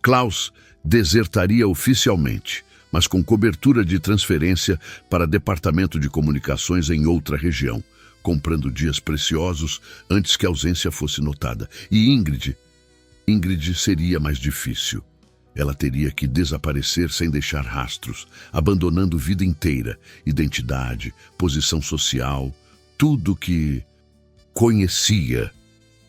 Klaus desertaria oficialmente, mas com cobertura de transferência para departamento de comunicações em outra região, comprando dias preciosos antes que a ausência fosse notada. E Ingrid seria mais difícil. Ela teria que desaparecer sem deixar rastros, abandonando vida inteira, identidade, posição social, tudo que conhecia.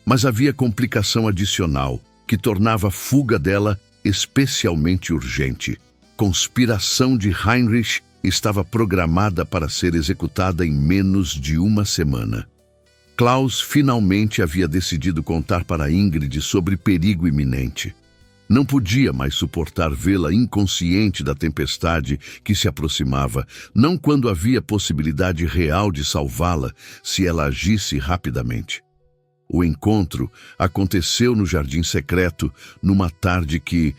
Mas havia complicação adicional, que tornava a fuga dela especialmente urgente. Conspiração de Heinrich estava programada para ser executada em menos de 1 semana. Klaus finalmente havia decidido contar para Ingrid sobre perigo iminente. Não podia mais suportar vê-la inconsciente da tempestade que se aproximava, não quando havia possibilidade real de salvá-la se ela agisse rapidamente. O encontro aconteceu no jardim secreto, numa tarde que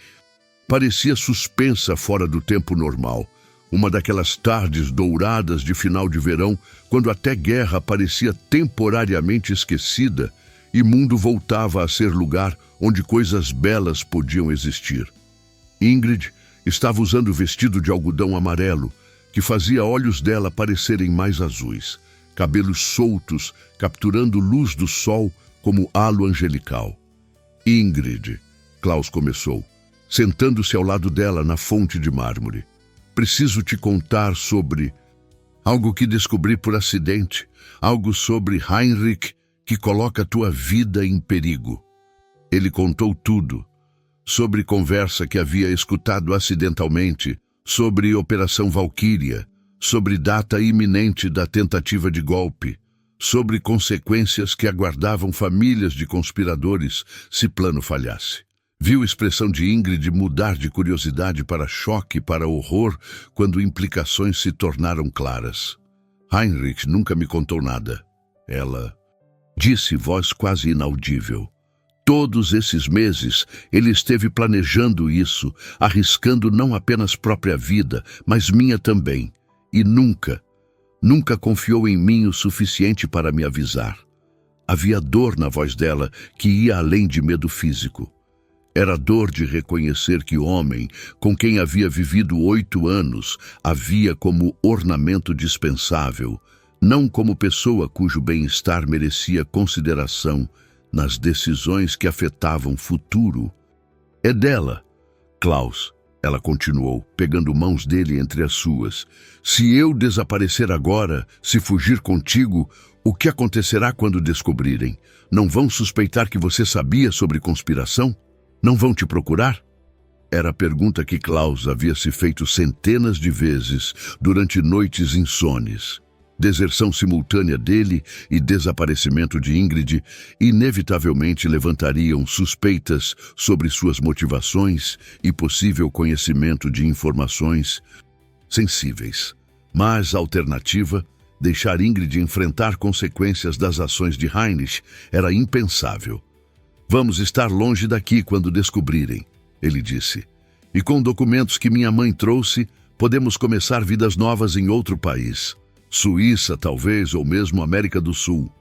parecia suspensa fora do tempo normal. Uma daquelas tardes douradas de final de verão, quando até guerra parecia temporariamente esquecida e mundo voltava a ser lugar onde coisas belas podiam existir. Ingrid estava usando o vestido de algodão amarelo, que fazia olhos dela parecerem mais azuis, cabelos soltos, capturando luz do sol como halo angelical. Ingrid, Klaus começou, sentando-se ao lado dela na fonte de mármore. Preciso te contar sobre algo que descobri por acidente, algo sobre Heinrich que coloca tua vida em perigo. Ele contou tudo, sobre conversa que havia escutado acidentalmente, sobre Operação Valquíria, sobre data iminente da tentativa de golpe, sobre consequências que aguardavam famílias de conspiradores se plano falhasse. Viu a expressão de Ingrid mudar de curiosidade para choque, para horror, quando implicações se tornaram claras. Heinrich nunca me contou nada. Ela disse, voz quase inaudível. Todos esses meses, ele esteve planejando isso, arriscando não apenas própria vida, mas minha também. E nunca confiou em mim o suficiente para me avisar. Havia dor na voz dela que ia além de medo físico. Era dor de reconhecer que o homem, com quem havia vivido 8 anos, havia como ornamento dispensável, não como pessoa cujo bem-estar merecia consideração nas decisões que afetavam o futuro. É dela, Klaus, ela continuou, pegando mãos dele entre as suas. Se eu desaparecer agora, se fugir contigo, o que acontecerá quando descobrirem? Não vão suspeitar que você sabia sobre conspiração? Não vão te procurar? Era a pergunta que Klaus havia se feito centenas de vezes durante noites insones. Deserção simultânea dele e desaparecimento de Ingrid inevitavelmente levantariam suspeitas sobre suas motivações e possível conhecimento de informações sensíveis. Mas a alternativa, deixar Ingrid enfrentar consequências das ações de Heinrich, era impensável. Vamos estar longe daqui quando descobrirem, ele disse. E com documentos que minha mãe trouxe, podemos começar vidas novas em outro país. Suíça, talvez, ou mesmo América do Sul.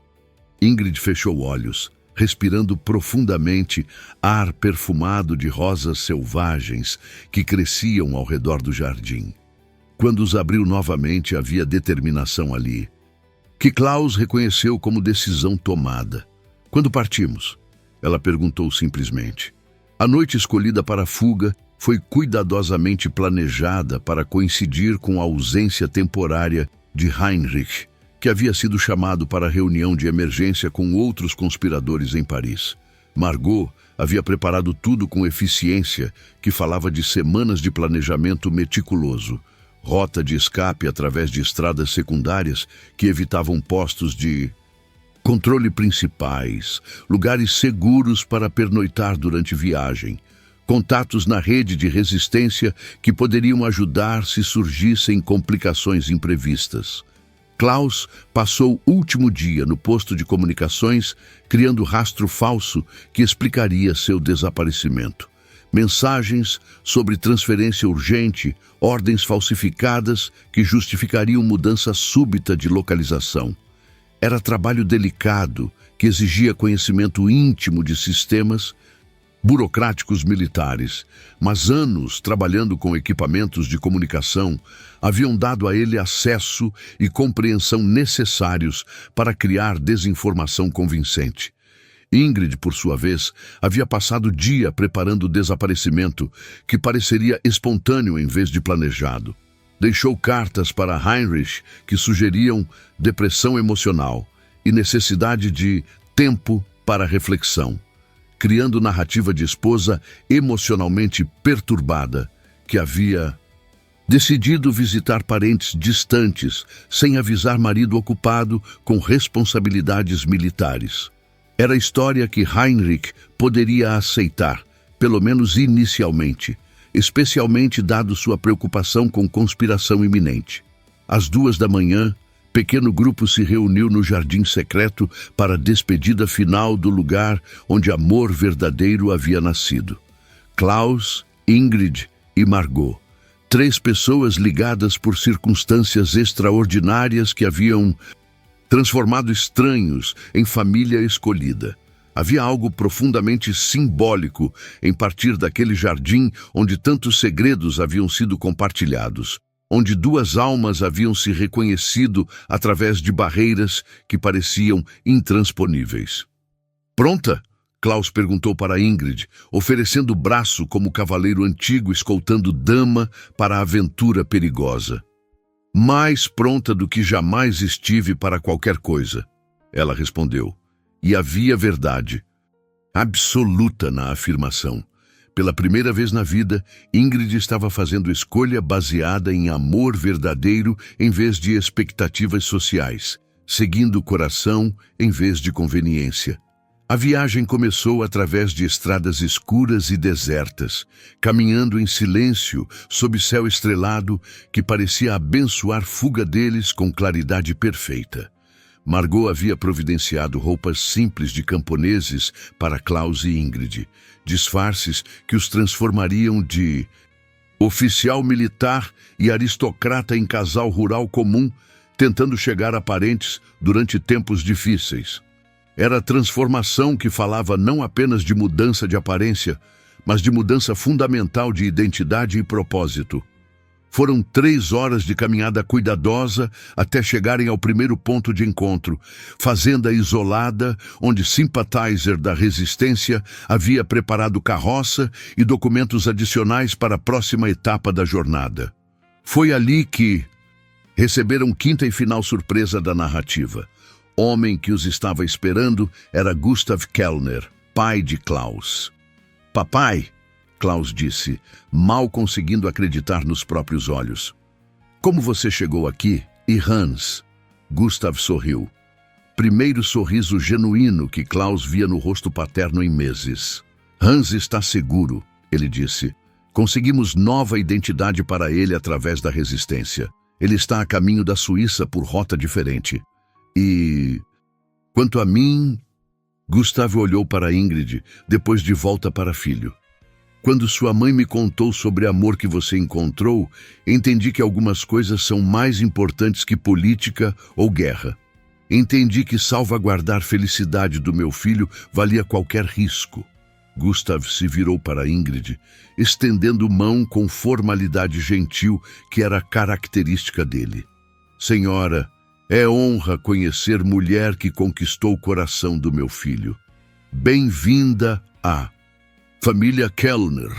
Ingrid fechou olhos, respirando profundamente ar perfumado de rosas selvagens que cresciam ao redor do jardim. Quando os abriu novamente, havia determinação ali, que Klaus reconheceu como decisão tomada. Quando partimos? Ela perguntou simplesmente. A noite escolhida para a fuga foi cuidadosamente planejada para coincidir com a ausência temporária de Heinrich, que havia sido chamado para a reunião de emergência com outros conspiradores em Paris. Margot havia preparado tudo com eficiência, que falava de semanas de planejamento meticuloso, rota de escape através de estradas secundárias que evitavam postos de controle principais, lugares seguros para pernoitar durante viagem, contatos na rede de resistência que poderiam ajudar se surgissem complicações imprevistas. Klaus passou o último dia no posto de comunicações, criando rastro falso que explicaria seu desaparecimento. Mensagens sobre transferência urgente, ordens falsificadas que justificariam mudança súbita de localização. Era trabalho delicado que exigia conhecimento íntimo de sistemas burocráticos militares, mas anos trabalhando com equipamentos de comunicação haviam dado a ele acesso e compreensão necessários para criar desinformação convincente. Ingrid, por sua vez, havia passado o dia preparando o desaparecimento, que pareceria espontâneo em vez de planejado. Deixou cartas para Heinrich que sugeriam depressão emocional e necessidade de tempo para reflexão, criando narrativa de esposa emocionalmente perturbada que havia decidido visitar parentes distantes sem avisar marido ocupado com responsabilidades militares. Era a história que Heinrich poderia aceitar, pelo menos inicialmente, especialmente dado sua preocupação com conspiração iminente. Às 2 da manhã, pequeno grupo se reuniu no jardim secreto para a despedida final do lugar onde amor verdadeiro havia nascido. Klaus, Ingrid e Margot. 3 pessoas ligadas por circunstâncias extraordinárias que haviam transformado estranhos em família escolhida. Havia algo profundamente simbólico em partir daquele jardim onde tantos segredos haviam sido compartilhados, onde 2 almas haviam se reconhecido através de barreiras que pareciam intransponíveis. Pronta? Klaus perguntou para Ingrid, oferecendo o braço como cavaleiro antigo escoltando dama para a aventura perigosa. Mais pronta do que jamais estive para qualquer coisa, ela respondeu. E havia verdade absoluta na afirmação. Pela primeira vez na vida, Ingrid estava fazendo escolha baseada em amor verdadeiro em vez de expectativas sociais, seguindo o coração em vez de conveniência. A viagem começou através de estradas escuras e desertas, caminhando em silêncio sob céu estrelado que parecia abençoar fuga deles com claridade perfeita. Margot havia providenciado roupas simples de camponeses para Klaus e Ingrid, disfarces que os transformariam de oficial militar e aristocrata em casal rural comum, tentando chegar a parentes durante tempos difíceis. Era a transformação que falava não apenas de mudança de aparência, mas de mudança fundamental de identidade e propósito. Foram 3 horas de caminhada cuidadosa até chegarem ao primeiro ponto de encontro, fazenda isolada, onde Sympathizer da Resistência havia preparado carroça e documentos adicionais para a próxima etapa da jornada. Foi ali que receberam quinta e final surpresa da narrativa. Homem que os estava esperando era Gustav Kellner, pai de Klaus. "Papai", Klaus disse, mal conseguindo acreditar nos próprios olhos. "Como você chegou aqui? E Hans?" Gustav sorriu. Primeiro sorriso genuíno que Klaus via no rosto paterno em meses. "Hans está seguro", ele disse. "Conseguimos nova identidade para ele através da resistência. Ele está a caminho da Suíça por rota diferente. E quanto a mim..." Gustav olhou para Ingrid, depois de volta para filho. "Quando sua mãe me contou sobre o amor que você encontrou, entendi que algumas coisas são mais importantes que política ou guerra. Entendi que salvaguardar a felicidade do meu filho valia qualquer risco." Gustav se virou para Ingrid, estendendo mão com formalidade gentil que era característica dele. "Senhora, é honra conhecer mulher que conquistou o coração do meu filho. Bem-vinda à família Kellner."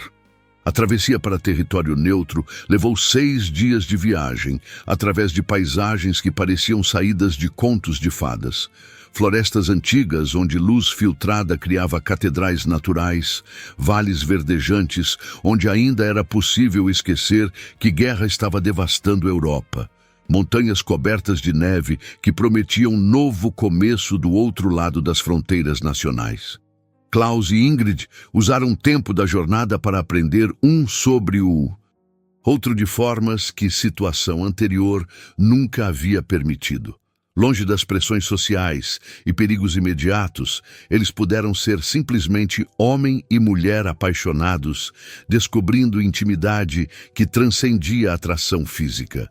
A travessia para território neutro levou 6 dias de viagem, através de paisagens que pareciam saídas de contos de fadas. Florestas antigas, onde luz filtrada criava catedrais naturais, vales verdejantes, onde ainda era possível esquecer que guerra estava devastando a Europa. Montanhas cobertas de neve que prometiam um novo começo do outro lado das fronteiras nacionais. Klaus e Ingrid usaram tempo da jornada para aprender um sobre o outro de formas que situação anterior nunca havia permitido. Longe das pressões sociais e perigos imediatos, eles puderam ser simplesmente homem e mulher apaixonados, descobrindo intimidade que transcendia a atração física.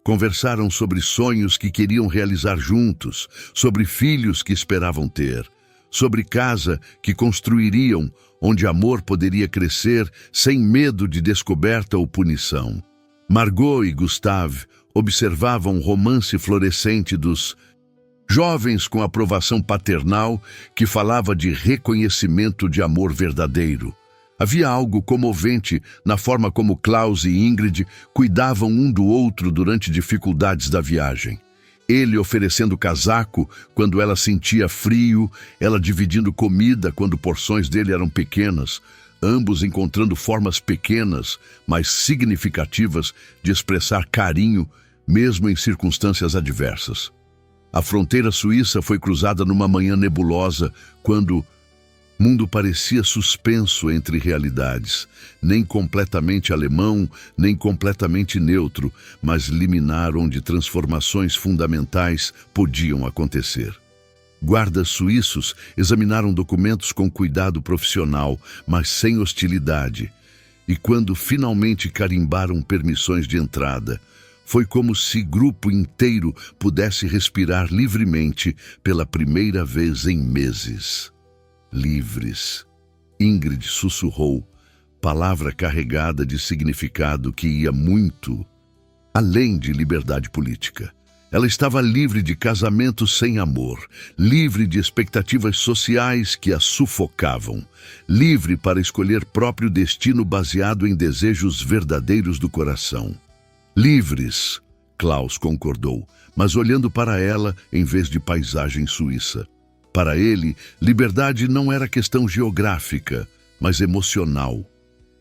Conversaram sobre sonhos que queriam realizar juntos, sobre filhos que esperavam ter, sobre casa que construiriam, onde amor poderia crescer sem medo de descoberta ou punição. Margot e Gustav observavam o romance florescente dos jovens com aprovação paternal que falava de reconhecimento de amor verdadeiro. Havia algo comovente na forma como Klaus e Ingrid cuidavam um do outro durante dificuldades da viagem. Ele oferecendo casaco quando ela sentia frio, ela dividindo comida quando porções dele eram pequenas, ambos encontrando formas pequenas, mas significativas de expressar carinho, mesmo em circunstâncias adversas. A fronteira suíça foi cruzada numa manhã nebulosa, quando o mundo parecia suspenso entre realidades, nem completamente alemão, nem completamente neutro, mas liminar onde transformações fundamentais podiam acontecer. Guardas suíços examinaram documentos com cuidado profissional, mas sem hostilidade, e quando finalmente carimbaram permissões de entrada, foi como se o grupo inteiro pudesse respirar livremente pela primeira vez em meses. Livres. Ingrid sussurrou, palavra carregada de significado que ia muito além de liberdade política. Ela estava livre de casamento sem amor, livre de expectativas sociais que a sufocavam, livre para escolher próprio destino baseado em desejos verdadeiros do coração. Livres, Klaus concordou, mas olhando para ela em vez de paisagem suíça. Para ele, liberdade não era questão geográfica, mas emocional.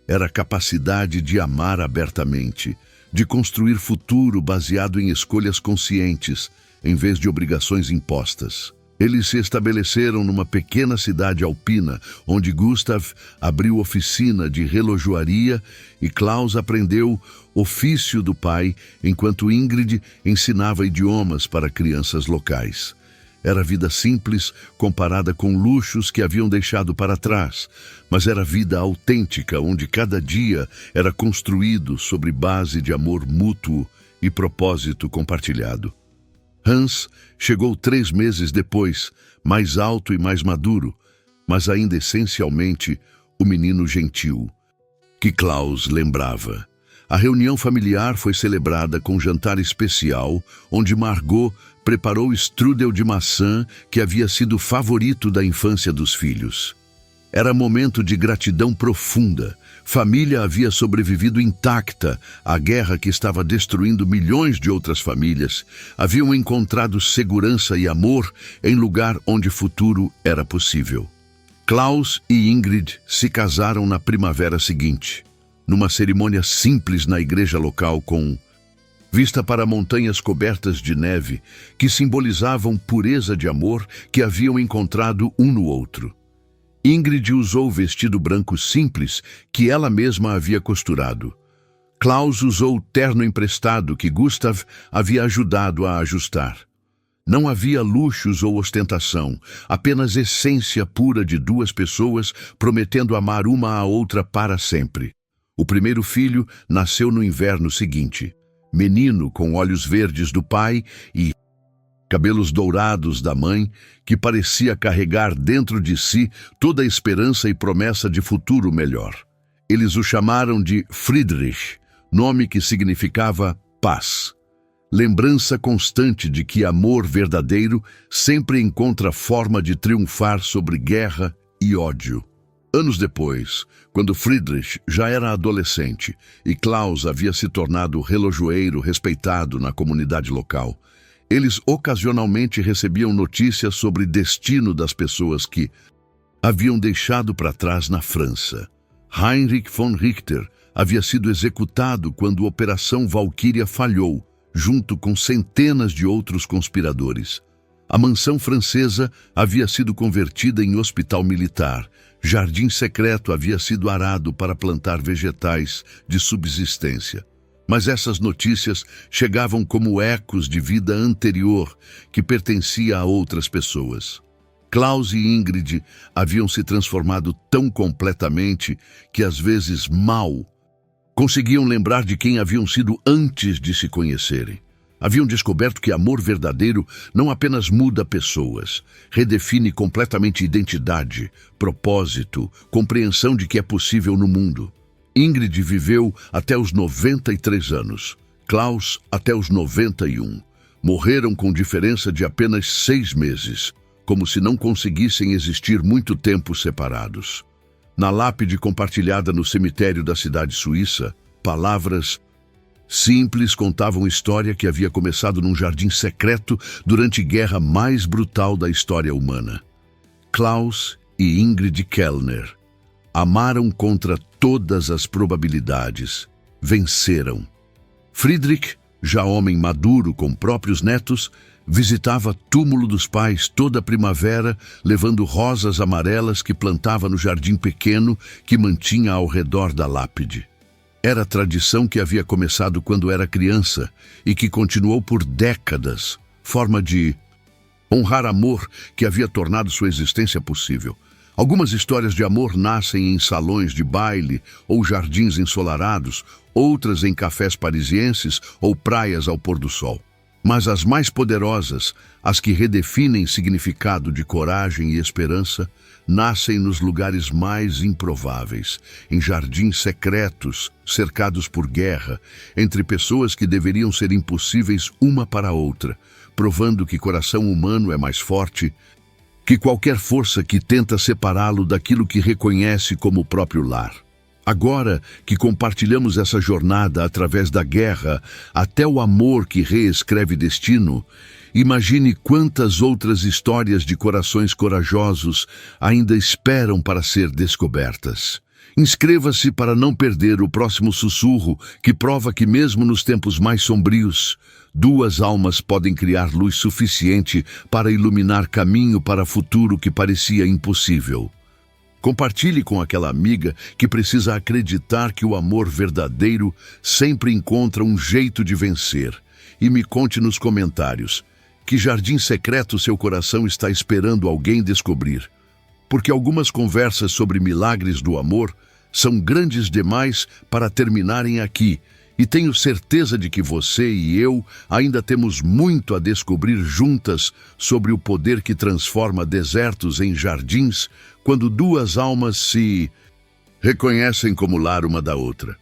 Era a capacidade de amar abertamente, de construir futuro baseado em escolhas conscientes, em vez de obrigações impostas. Eles se estabeleceram numa pequena cidade alpina, onde Gustav abriu oficina de relojoaria e Klaus aprendeu ofício do pai, enquanto Ingrid ensinava idiomas para crianças locais. Era vida simples comparada com luxos que haviam deixado para trás, mas era vida autêntica, onde cada dia era construído sobre base de amor mútuo e propósito compartilhado. Hans chegou 3 meses depois, mais alto e mais maduro, mas ainda essencialmente o menino gentil, que Klaus lembrava. A reunião familiar foi celebrada com um jantar especial, onde Margot preparou strudel de maçã que havia sido o favorito da infância dos filhos. Era momento de gratidão profunda. Família havia sobrevivido intacta à guerra que estava destruindo milhões de outras famílias. Haviam encontrado segurança e amor em lugar onde futuro era possível. Klaus e Ingrid se casaram na primavera seguinte, numa cerimônia simples na igreja local com vista para montanhas cobertas de neve que simbolizavam pureza de amor que haviam encontrado um no outro. Ingrid usou o vestido branco simples que ela mesma havia costurado. Klaus usou o terno emprestado que Gustav havia ajudado a ajustar. Não havia luxos ou ostentação, apenas essência pura de 2 pessoas prometendo amar uma à outra para sempre. O primeiro filho nasceu no inverno seguinte. Menino com olhos verdes do pai e cabelos dourados da mãe, que parecia carregar dentro de si toda a esperança e promessa de futuro melhor. Eles o chamaram de Friedrich, nome que significava paz. Lembrança constante de que amor verdadeiro sempre encontra forma de triunfar sobre guerra e ódio. Anos depois, quando Friedrich já era adolescente e Klaus havia se tornado relojoeiro respeitado na comunidade local, eles ocasionalmente recebiam notícias sobre o destino das pessoas que haviam deixado para trás na França. Heinrich von Richter havia sido executado quando a Operação Valkyria falhou, junto com centenas de outros conspiradores. A mansão francesa havia sido convertida em hospital militar. Jardim secreto havia sido arado para plantar vegetais de subsistência. Mas essas notícias chegavam como ecos de vida anterior que pertencia a outras pessoas. Klaus e Ingrid haviam se transformado tão completamente que, às vezes, mal conseguiam lembrar de quem haviam sido antes de se conhecerem. Haviam descoberto que amor verdadeiro não apenas muda pessoas, redefine completamente identidade, propósito, compreensão de que é possível no mundo. Ingrid viveu até os 93 anos, Klaus até os 91. Morreram com diferença de apenas 6 meses, como se não conseguissem existir muito tempo separados. Na lápide compartilhada no cemitério da cidade suíça, palavras simples contavam história que havia começado num jardim secreto durante a guerra mais brutal da história humana. Klaus e Ingrid Kellner amaram contra todas as probabilidades. Venceram. Friedrich, já homem maduro com próprios netos, visitava túmulo dos pais toda a primavera, levando rosas amarelas que plantava no jardim pequeno que mantinha ao redor da lápide. Era tradição que havia começado quando era criança e que continuou por décadas, forma de honrar amor que havia tornado sua existência possível. Algumas histórias de amor nascem em salões de baile ou jardins ensolarados, outras em cafés parisienses ou praias ao pôr do sol. Mas as mais poderosas, as que redefinem significado de coragem e esperança, nascem nos lugares mais improváveis, em jardins secretos, cercados por guerra, entre pessoas que deveriam ser impossíveis uma para a outra, provando que coração humano é mais forte que qualquer força que tenta separá-lo daquilo que reconhece como o próprio lar. Agora que compartilhamos essa jornada através da guerra até o amor que reescreve destino, imagine quantas outras histórias de corações corajosos ainda esperam para ser descobertas. Inscreva-se para não perder o próximo sussurro que prova que mesmo nos tempos mais sombrios, Duas almas podem criar luz suficiente para iluminar caminho para futuro que parecia impossível. Compartilhe com aquela amiga que precisa acreditar que o amor verdadeiro sempre encontra um jeito de vencer. E me conte nos comentários que jardim secreto seu coração está esperando alguém descobrir. Porque algumas conversas sobre milagres do amor são grandes demais para terminarem aqui. E tenho certeza de que você e eu ainda temos muito a descobrir juntas sobre o poder que transforma desertos em jardins quando duas almas se reconhecem como lar uma da outra.